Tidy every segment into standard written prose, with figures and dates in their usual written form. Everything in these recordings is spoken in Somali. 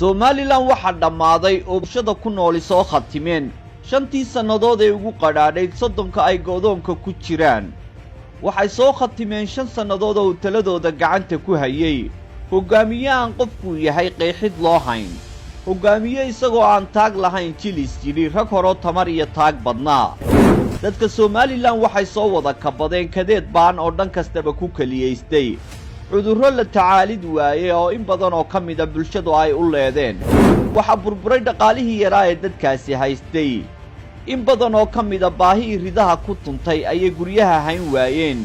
Somaliland waxaa dhammaaday oo bulshada ku nooli soo khatimeen 5 sannadood ee ugu qadhaadhayd 30 ay go'doonka ku jiraan. waxay soo khatimeen 5 sannadood oo taladooda gacanta ku hayay hogaamiye aan qofku yahay qeexid loo hayn, hogaamiye isagoo aan taag lahayn jilis jiri rag horo tamar iyo taag badnaa. dadka Somaliland waxay soo wada kabadeen kadeed baan oo dhan kastaba ku kaliyeystay, cudurro la tacaalid waaye oo in badan oo ka mid ah bulshadu ay u leedeen. waxa burburay dhaqaalihii yaraa ee dadkaasi haystay, in badan oo ka mid ah baahi ridaha ku tuntay ayay guryaha hayn waayeen.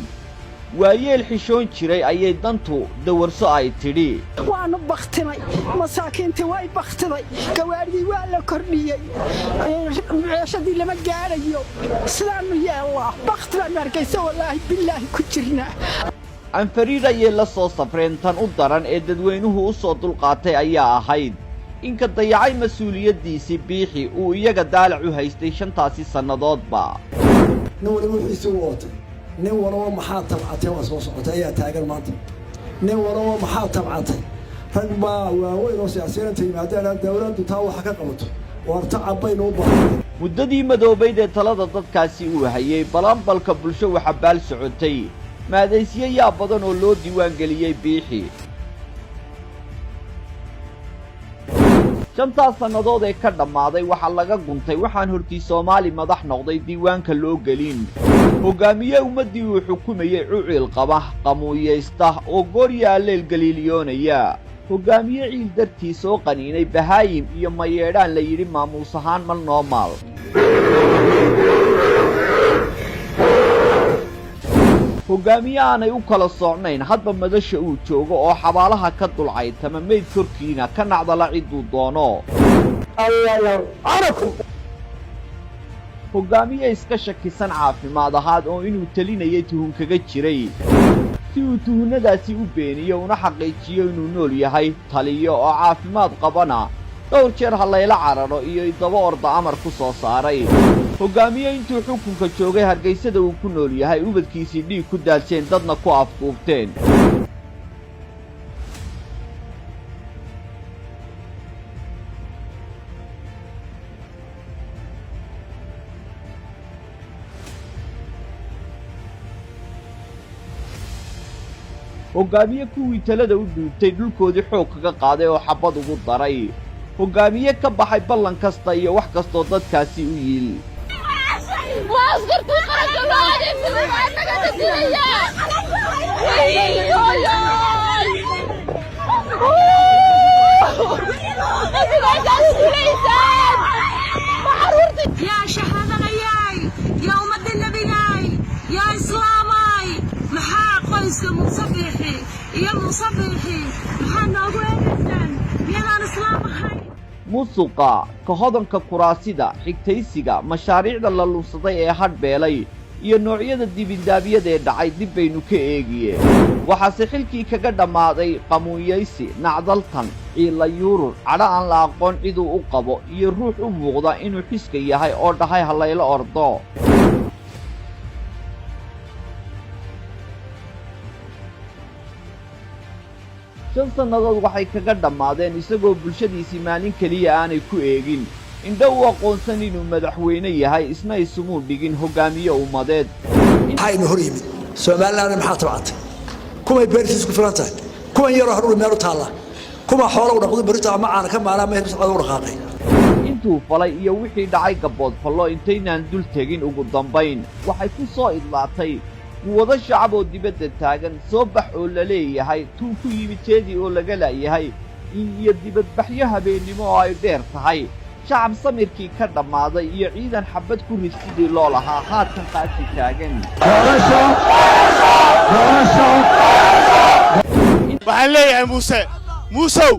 waayeel xishoon jiray ayay dantu dawarso ay tidhi waanu baktinay, masaakiintii way baktiday, gawaadhii waa la kordhiyey, meeshadii lama gaarayo, sidaanu yeellaa bakti baan arkaysa wallaahi billaahi ku jirnaa. anfariir ayay la soo safreen tan u daran ee dadweynuhu u soo dulqaatay ayaa ahayd inka dayacay mas-uuliyaddiisii biixi uu iyaga daalac u haystay 5taasi sannadoodba. nin waliba wixiisii u ootay, nin walaba maxaa tabcatay waa soo socotay ayaa taagan maanta. nin walaba maxaa tabcatay, rag baa waaweyn oo siyaasiyiinta yimaadeen dawladdu taa waxa ka qabato warta cabbaynu u baahan. muddadii madoobayd ee talada dadkaasi uu hayay balanbalka bulsho waxa baal socotay maadaysiye yaa badan oo loo diiwaan geliyey biixi. 5 sannadood ee ka dhammaaday waxaa laga guntay waxaan hortii Soomaali madax noqday diiwaanka loo gelin. hogaamiye ummadii uu xukumayay cucil qaba qamuuyeysta oo goorya leel galiiliyoonaya, hogaamiye ciil dartii soo qaniinay bahaayim iyo mayeedhaan la yidhi maamuus ahaan mal noomaal. hogaamiye aanay u kala socnayn hadba madasha uu joogo oo xabaalaha ka dulcaytama meyd korkiina ka nacdala cidduu doono. hogaamiye iska shakisan caafimaad ahaad oo inuu talinayay tuhun kaga jiray, si uu tuhunadaasi u beeniyo una xaqiijiyo inuu nool yahay, taliyo oo caafimaad qabana dhowr jeer hallayla cararo iyo idaba orda amar ku soo saaray. hogaamiye intuu xukunka joogay hargeysada uu ku nool yahay ubadkiisii dhiig ku daadseen dadna ku afduubteen. hogaamiye kuwii talada u dhuubtay dhulkoodii xoog kaga qaaday oo xabad ugu daray, hogaamiye ka baxay ballan kasta iyo wax kastoo dadkaasi u yiil. يا شهادنياي يا أمة النبياي يا إسلاماي محا قيس مصبيحي يا مصبيحي محا نوغوينسان يا إسلاماي musuqa ka hodanka kuraasida xigtaysiga mashaariicda la lunsaday ee hadbeelay iyo noocyada dibindaabiyada ee dhacay dib baynu ka eegiyeen. waxaase xilkii kaga dhammaaday qamuuyeysi, nacdaltan, ciila yuurur, cadho aan la aqoon ciduu u qabo iyo ruux u muuqda inuu xiska yahay oo dhahay hallayla ordo. shan sannadood waxay kaga dhammaadeen isagoo bulshadiisii maalin keliya aanay ku eegin, indho u aqoonsan inuu madaxweyne yahay, isna isumuu dhigin hogaamiye ummadeed. maxaynu hor yimid Somaliland maxaa tabcatay, kumay beertiis ku filan tahay, kuman yaroo horur meel u taalla, kuma xoolo u dhaqdo barita ama aan ka maala meel socod u dhaqaaqay. intuu falay iyo wixii dhacay gabood fallo intaynaan dul tegin ugu dambayn waxay ku soo idlaatay wada shacab oo dibadda taagan, soo bax oo la leeyahay, tuu ku yimid jeedii oo laga laayahay, iyo dibadbaxyo habeennimo oo ay dheer tahay, shacab samirkii ka dhammaaday iyo ciidan xabad ku rid sidii loo lahaa haatan qaasi taagan. waxaan leeyahay muusow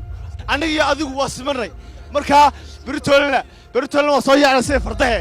aniga iyo adigu waa simanay, markaa beritoolena waa soo yaacna sida fardahe.